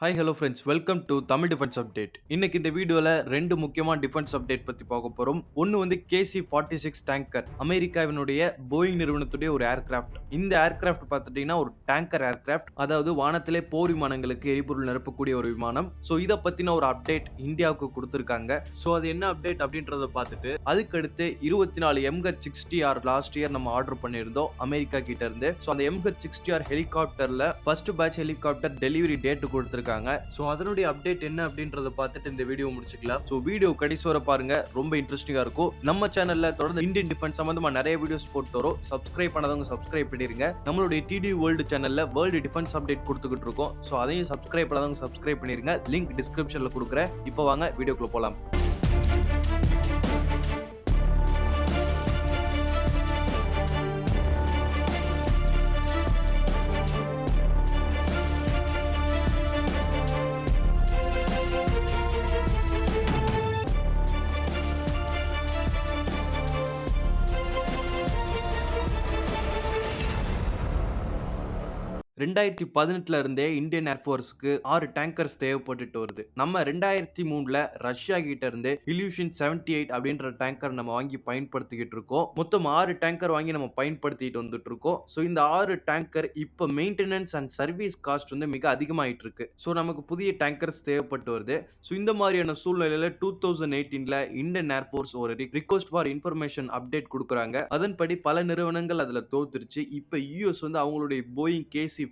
Hi hello friends, welcome to Tamil defence update. இன்னைக்கு இந்த வீடியோல ரெண்டு முக்கியமான டிஃபென்ஸ் அப்டேட் பத்தி பார்க்க போறோம். ஒன்னு வந்து KC-46 டேங்கர், அமெரிக்காவினுடைய போயிங் நிறுவனத்துடைய ஒரு ஏர்கிராஃப்ட். இந்த ஏர்கிராஃப்ட் பார்த்துட்டீங்கன்னா ஒரு டேங்கர் ஏர்கிராஃப்ட், அதாவது வானத்திலே போர் விமானங்களுக்கு எரிபொருள் நிரப்பக்கூடிய ஒரு விமானம். ஸோ இதை பத்தின ஒரு அப்டேட் இந்தியாவுக்கு கொடுத்துருக்காங்க. ஸோ அது என்ன அப்டேட் அப்படின்றத பார்த்துட்டு அதுக்கடுத்து 24 MH-60R லாஸ்ட் இயர் நம்ம ஆர்டர் பண்ணியிருந்தோம் அமெரிக்கா கிட்ட இருந்து. ஸோ அந்த MH-60R ஹெலிகாப்டர்ல first batch helicopter delivery date கொடுத்துருக்காங்க. சோ அதனுடைய அப்டேட் என்ன அப்படின்றத பார்த்துட்டு இந்த வீடியோ முடிச்சுக்கலாம். சோ வீடியோ கடைசி வரை பாருங்க, ரொம்ப இன்ட்ரெஸ்டிங்கா இருக்கும். நம்ம சேனல்ல தொடர்ந்து இந்தியன் டிஃபென்ஸ் சம்பந்தமா நிறைய வீடியோஸ் போட்டு வரோம். சப்ஸ்கிரைப் பண்ணாதவங்க சப்ஸ்கிரைப் பண்ணிருங்க. நம்மளுடைய டிடி வேர்ல்டு சேனல்ல வேர்ல்டு டிஃபென்ஸ் அப்டேட் கொடுத்துக்கிட்டு இருக்கோம். சோ அதையும் சப்ஸ்கிரைப் பண்ணாதவங்க சப்ஸ்கிரைப் பண்ணிருங்க. லிங்க் டிஸ்கிரிப்ஷன்ல கொடுக்குறேன். இப்போ வாங்க வீடியோக்குள்ள போலாம். 2018 இருந்தே இந்தியன் ஏர்ஃபோர்ஸ்க்கு 6 டேங்கர்ஸ் தேவைப்பட்டுட்டு வருது. நம்ம 2003 ரஷ்யா கிட்ட இருந்து இல்யூஷன் 78 அப்படின்ற டேங்கர் நம்ம வாங்கி பயன்படுத்திக்கிட்டு இருக்கோம். மொத்தம் 6 டேங்கர் வாங்கி நம்ம பயன்படுத்திட்டு வந்துட்டு இருக்கோம். ஸோ இந்த 6 டேங்கர் இப்போ மெயின்டெனன்ஸ் அண்ட் சர்வீஸ் காஸ்ட் வந்து மிக அதிகமாயிட்டு இருக்கு. ஸோ நமக்கு புதிய டேங்கர்ஸ் தேவைப்பட்டு வருது. ஸோ இந்த மாதிரியான சூழ்நிலையில 2018 இந்தியன் ஏர்ஃபோர்ஸ் ஒரு ரிக்வெஸ்ட் ஃபார் இன்ஃபர்மேஷன் அப்டேட் கொடுக்குறாங்க. அதன்படி பல நிறுவனங்கள் அதுல தோத்துருச்சு. இப்போ யூஎஸ் வந்து அவங்களுடைய போயிங் KC-46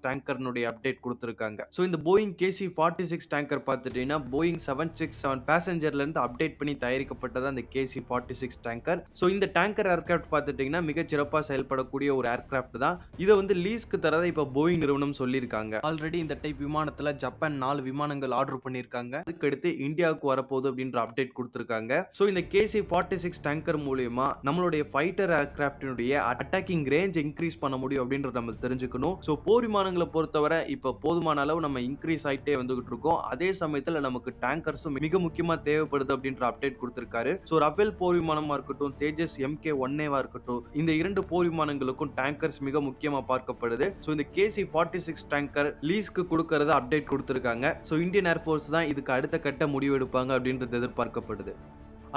டேங்கர்னுடைய அப்டேட் கொடுத்திருக்காங்க. சோ இந்த போயிங் KC-46 டேங்கர் பார்த்துட்டீங்கன்னா போயிங் 767 பேசஞ்சர்ல இருந்து அப்டேட் பண்ணி தயாரிக்கப்பட்டது அந்த KC-46 டேங்கர். சோ இந்த டேங்கர் ஏர்கிராஃப்ட் பார்த்துட்டீங்கன்னா மிக சிறப்பா செயல்படக்கூடிய ஒரு ஏர்கிராஃப்ட் தான். இதை வந்து லீஸ்க்கு தரதை இப்ப போயிங் நிறுவனம் சொல்லியிருக்காங்க. ஆல்ரெடி இந்த டைப் விமானத்துல ஜப்பான் 4 விமானங்கள் ஆர்டர் பண்ணியிருக்காங்க. அதுக்கடுத்து இந்தியாவுக்கு வரப்போகுது அப்படின்ற அப்டேட் கொடுத்திருக்காங்க. சோ இந்த KC-46 டேங்கர் மூலமா நம்மளுடைய ஃபைட்டர் ஏர்கிராஃப்டினுடைய அட்டாக்கிங் ரேஞ்ச் இன்க்ரீஸ் பண்ண முடியும் அப்படின்றத நம்ம தெரிஞ்சுக்கணும். சோ போர் விமானங்களை பொறுத்தவரை இப்ப போதுமான அளவு நம்ம இன்க்ரீஸ் ஆயிட்டே வந்துகிட்டு இருக்கோம். அதே சமயத்துல நமக்கு டேங்கர்ஸும் மிக முக்கியமா தேவைப்படுது அப்படின்ற அப்டேட் கொடுத்திருக்காரு. சோ ரஃபேல் போர் விமானமா இருக்கட்டும், தேஜஸ் MK-1A இருக்கட்டும், இந்த இரண்டு போர் விமானங்களுக்கும் டேங்கர்ஸ் மிக முக்கியமா பார்க்கப்படுது. சோ இந்த KC-46 டேங்கர் லீஸ்க்கு கொடுக்கறத அப்டேட் கொடுத்திருக்காங்க. சோ இந்தியன் ஏர்ஃபோர்ஸ் தான் இதுக்கு அடுத்த கட்ட முடிவு எடுப்பாங்க அப்படின்றது எதிர்பார்க்கப்படுது.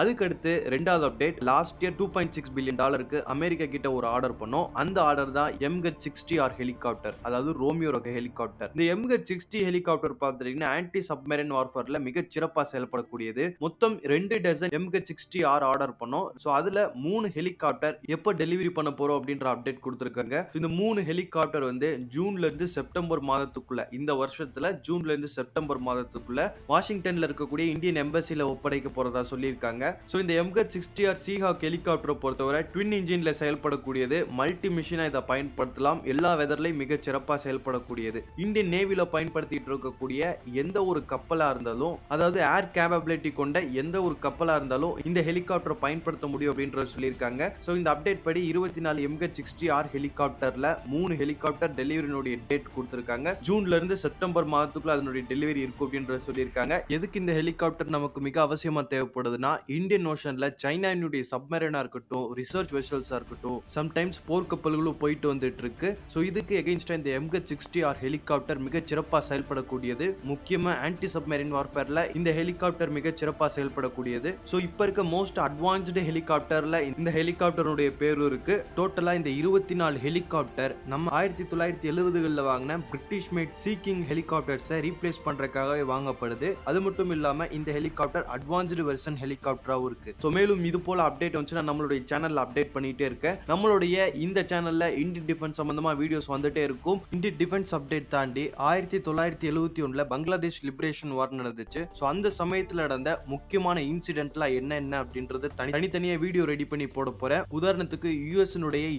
அதுக்கடுத்து ரெண்டாவது update, last year $2.6 billion America கிட்ட ஒரு ஆர்டர் பண்ணோம். அந்த ஆர்டர் தான் MH-60R ஹெலிகாப்டர், அதாவது ரோமியோ ரக ஹெலிகாப்டர். இந்த MH-60 ஹெலிகாப்டர் பார்த்துட்டீங்கன்னா ஆன்டி சப்மரைன் வார்ஃபேர்ல மிக சிறப்பா செயல்படக்கூடியது. மொத்தம் 2 டசன் MH-60R ஆர்டர் பண்ணோம். சோ அதுல 3 ஹெலிகாப்டர் எப்ப டெலிவரி பண்ண போறோம் அப்படின்ற அப்டேட் கொடுத்திருக்காங்க. இந்த 3 ஹெலிகாப்டர் வந்து ஜூன்ல இருந்து செப்டம்பர் மாதத்துக்குள்ள, இந்த வருஷத்துல ஜூன்ல இருந்து செப்டம்பர் மாதத்துக்குள்ள வாஷிங்டன்ல இருக்கக்கூடிய இந்தியன் எம்பசில ஒப்படைக்க போறதா சொல்லியிருக்காங்க. சோ இந்த MH-60R Seahawk ஹெலிகாப்டரை பொறுத்தவரை ட்வின் இன்ஜின்ல செயல்படக்கூடியது. மல்டி மிஷினா இதை பயன்படுத்தலாம். எல்லா வெதர்லயும் மிக சிறப்பா செயல்படக்கூடியது. இந்தியன் நேவில பயன்படுத்திட்டு இருக்கக்கூடிய எந்த ஒரு கப்பலா இருந்தாலும், அதாவது ஏர் கேப்பபிலிட்டி கொண்ட எந்த ஒரு கப்பலா இருந்தாலும் இந்த ஹெலிகாப்டரை பயன்படுத்த முடியும் அப்படின்றத சொல்லியிருக்காங்க. சோ இந்த அப்டேட் படி 24 MH-60R ஹெலிகாப்டர்ல 3 ஹெலிகாப்டர் டெலிவரினுடைய டேட் கொடுத்திருக்காங்க. ஜூன்ல இருந்து செப்டம்பர் மாதத்துக்குள்ள அதனுடைய டெலிவரி இருக்கும் அப்படின்றத சொல்லியிருக்காங்க. எதுக்கு இந்த ஹெலிகாப்டர் நமக்கு மிக அவசியமா தேவைப்படுதுன்னா, இந்தியன் ஓஷன்ல சைனாவினுடைய சப்மரைனா இருக்கட்டும், ரிசர்ச் வெசல்ஸா இருக்கட்டும், சம்டைம்ஸ் போர் கப்பல்களும் போயிட்டு வந்துட்டு இருக்கு. சோ இதுக்கு எகெயின்ஸ்டா இந்த MH-60R ஹெலிகாப்டர் மிக சிறப்பா செயல்படக்கூடியது. முக்கியமா ஆன்டி சப்மரைன் வார்ஃபேர்ல இந்த ஹெலிகாப்டர் மிக சிறப்பா செயல்படக்கூடியது. சோ இப்ப இருக்க மோஸ்ட் அட்வான்ஸ்டு ஹெலிகாப்டர்ல இந்த ஹெலிகாப்டருடைய பேரு இருக்கு. டோட்டலா இந்த 24 ஹெலிகாப்டர் நம்ம 1970களில் வாங்கின பிரிட்டிஷ் மேட் சீக்கிங் ஹெலிகாப்டர்ஸை ரீப்ளேஸ் பண்றதுக்காகவே வாங்கப்படுது. அது மட்டும் இல்லாம இந்த ஹெலிகாப்டர் அட்வான்ஸ்டு வெர்ஷன் ஹெலிகாப்டர் இருக்கு. சோ மேலும் இது போல அப்டேட் வந்துச்சுன்னா நம்மளுடைய சேனல்ல அப்டேட் பண்ணிட்டே இருக்கேன். நம்மளுடைய இந்த சேனல்ல இந்தியன் டிஃபென்ஸ் சம்பந்தமா வீடியோஸ் வந்துட்டே இருக்கும். இந்தியன் டிஃபென்ஸ் அப்டேட் தாண்டி 1971 பங்களாதேஷ் லிபரேஷன் வார் நடந்துச்சு. சோ அந்த சமயத்துல நடந்த முக்கியமான இன்சிடென்ட்லாம் என்ன அப்படின்றது தனித்தனியா வீடியோ ரெடி பண்ணி போட போறேன். உதாரணத்துக்கு US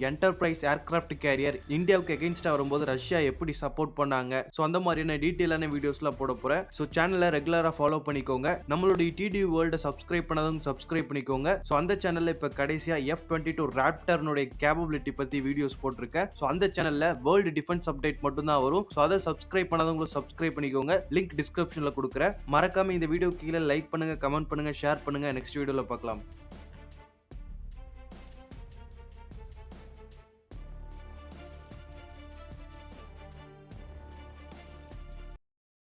என்டர்பிரைஸ் ஏர்கிராஃப்ட் கேரியர் இந்தியாவுக்கு எகெயின்ஸ்டா வரும்போது ரஷ்யா எப்படி சப்போர்ட் பண்ணாங்க, சோ அந்த மாதிரியான டீடைலான வீடியோஸ்லாம் போட போறேன். சோ சேனலை ரெகுலரா ஃபாலோ பண்ணிக்கோங்க. நம்மளுடைய டிடி வேர்ல்ட சப்ஸ்கிரைப் பண்ணாதவங்க சப்ஸ்கிரைப் பண்ணிக்கோங்க. சோ அந்த சேனல்ல இப்ப கடைசியா F-22 ராப்டர்னுடைய கேப்பபிலிட்டி பத்தி வீடியோஸ் போட்டிருக்கேன். சோ அந்த சேனல்ல வேர்ல்டு டிஃபென்ஸ் அப்டேட் மட்டும் தான் வரும். சோ அதை சப்ஸ்கிரைப் பண்ணாதவங்க சப்ஸ்கிரைப் பண்ணிக்கோங்க. லிங்க் டிஸ்கிரிப்ஷன்ல கொடுக்குறேன். மறக்காம இந்த வீடியோ கீழே லைக் பண்ணுங்க, கமெண்ட் பண்ணுங்க, ஷேர் பண்ணுங்க. நெக்ஸ்ட் வீடியோல பார்க்கலாம்.